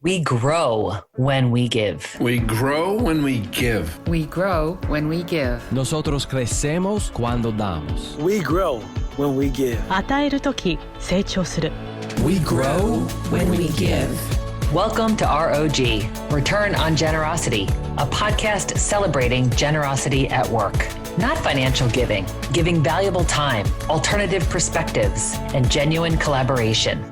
We grow when we give. We grow when we give. We grow when we give. Nosotros crecemos cuando damos. We grow when we give. 与えるとき成長する。 We grow when we give. Welcome to R.O.G, Return on Generosity, a podcast celebrating generosity at work. Not financial giving, giving valuable time, alternative perspectives, and genuine collaboration.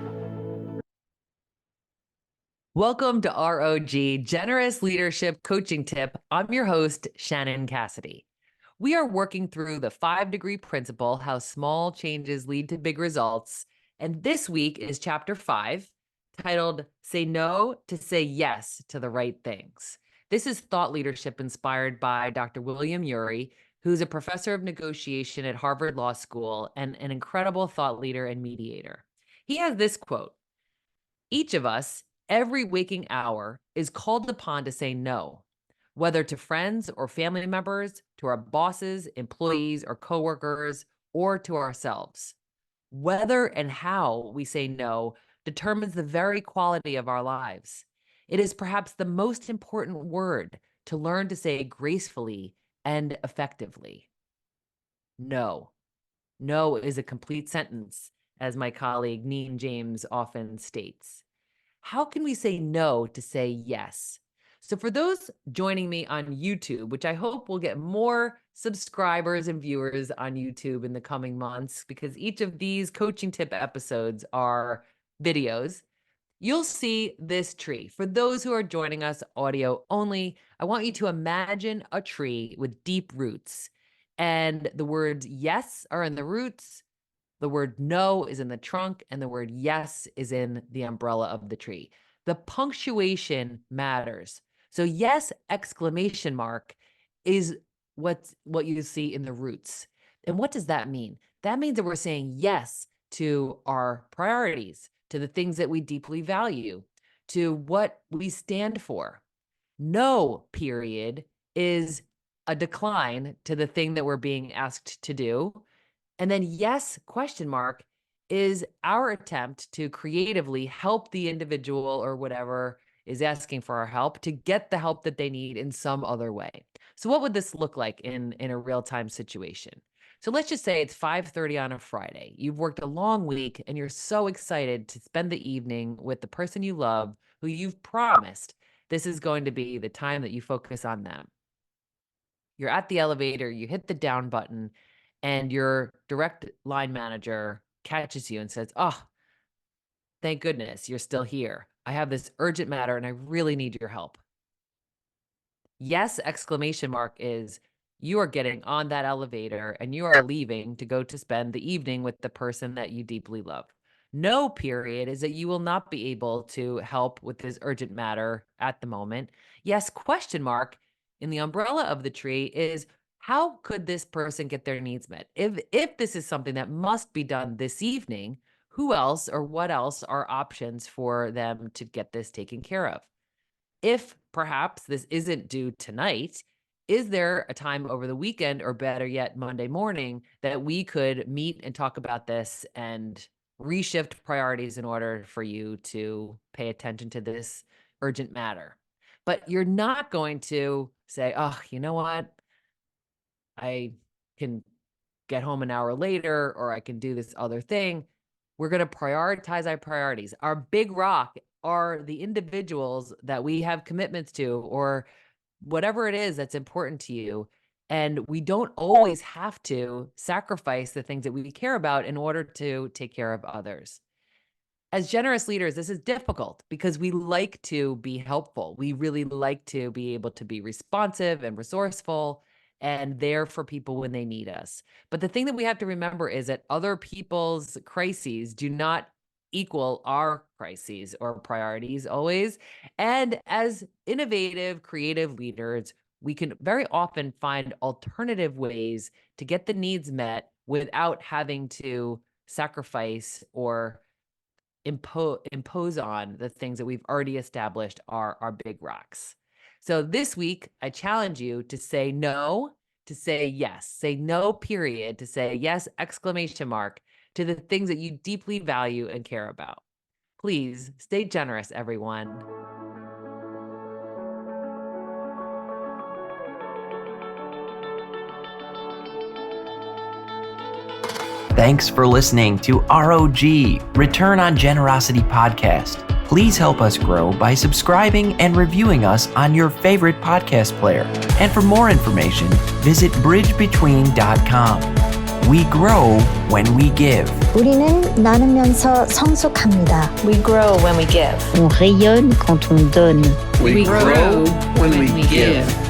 Welcome to R.O.G, Generous Leadership Coaching Tip. I'm your host, Shannon Cassidy. We are working through the 5-degree principle, how small changes lead to big results. And this week is chapter 5, titled Say No to Say Yes to the Right Things. This is thought leadership inspired by Dr. William Ury, who's a professor of negotiation at Harvard Law School and an incredible thought leader and mediator. He has this quote: "Each of us, every waking hour, is called upon to say no, whether to friends or family members, to our bosses, employees, or coworkers, or to ourselves. Whether and how we say no determines the very quality of our lives. It is perhaps the most important word to learn to say gracefully and effectively. No. No is a complete sentence, as my colleague Neen James often states. How can we say no to say yes? So for those joining me on YouTube, which I hope will get more subscribers and viewers on YouTube in the coming months, because each of these coaching tip episodes are videos, you'll see this tree. For those who are joining us audio only, I want you to imagine a tree with deep roots, and the words yes are in the roots, the word no is in the trunk, and the word yes is in the umbrella of the tree. The punctuation matters. So yes, exclamation mark, is what you see in the roots. And what does that mean? That means that we're saying yes to our priorities, to the things that we deeply value, to what we stand for. No, period, is a decline to the thing that we're being asked to do. And then yes, question mark, is our attempt to creatively help the individual or whatever is asking for our help to get the help that they need in some other way. So what would this look like in a real-time situation? So let's just say it's 5:30 on a Friday. You've worked a long week and you're so excited to spend the evening with the person you love, who you've promised this is going to be the time that you focus on them. You're at the elevator, you hit the down button, and your direct line manager catches you and says, "Oh, thank goodness you're still here. I have this urgent matter and I really need your help." Yes, exclamation mark, is you are getting on that elevator and you are leaving to go to spend the evening with the person that you deeply love. No, period, is that you will not be able to help with this urgent matter at the moment. Yes, question mark, in the umbrella of the tree, is how could this person get their needs met? If this is something that must be done this evening, who else or what else are options for them to get this taken care of? If perhaps this isn't due tonight, is there a time over the weekend, or better yet, Monday morning, that we could meet and talk about this and reshift priorities in order for you to pay attention to this urgent matter? But you're not going to say, "Oh, you know what? I can get home an hour later, or I can do this other thing." We're going to prioritize our priorities. Our big rock are the individuals that we have commitments to, or whatever it is that's important to you. And we don't always have to sacrifice the things that we care about in order to take care of others. As generous leaders, this is difficult because we like to be helpful. We really like to be able to be responsive and resourceful and there for people when they need us. But the thing that we have to remember is that other people's crises do not equal our crises or priorities always. And as innovative, creative leaders, we can very often find alternative ways to get the needs met without having to sacrifice or impose on the things that we've already established are our big rocks. So this week, I challenge you to say no, to say yes. Say no, period, to say yes, exclamation mark, to the things that you deeply value and care about. Please stay generous, everyone. Thanks for listening to R.O.G, Return on Generosity podcast. Please help us grow by subscribing and reviewing us on your favorite podcast player. And for more information, visit bridgebetween.com. We grow when we give. 우리는 나누면서 성숙합니다. We grow when we give. On rayonne quand on donne. We grow when we give.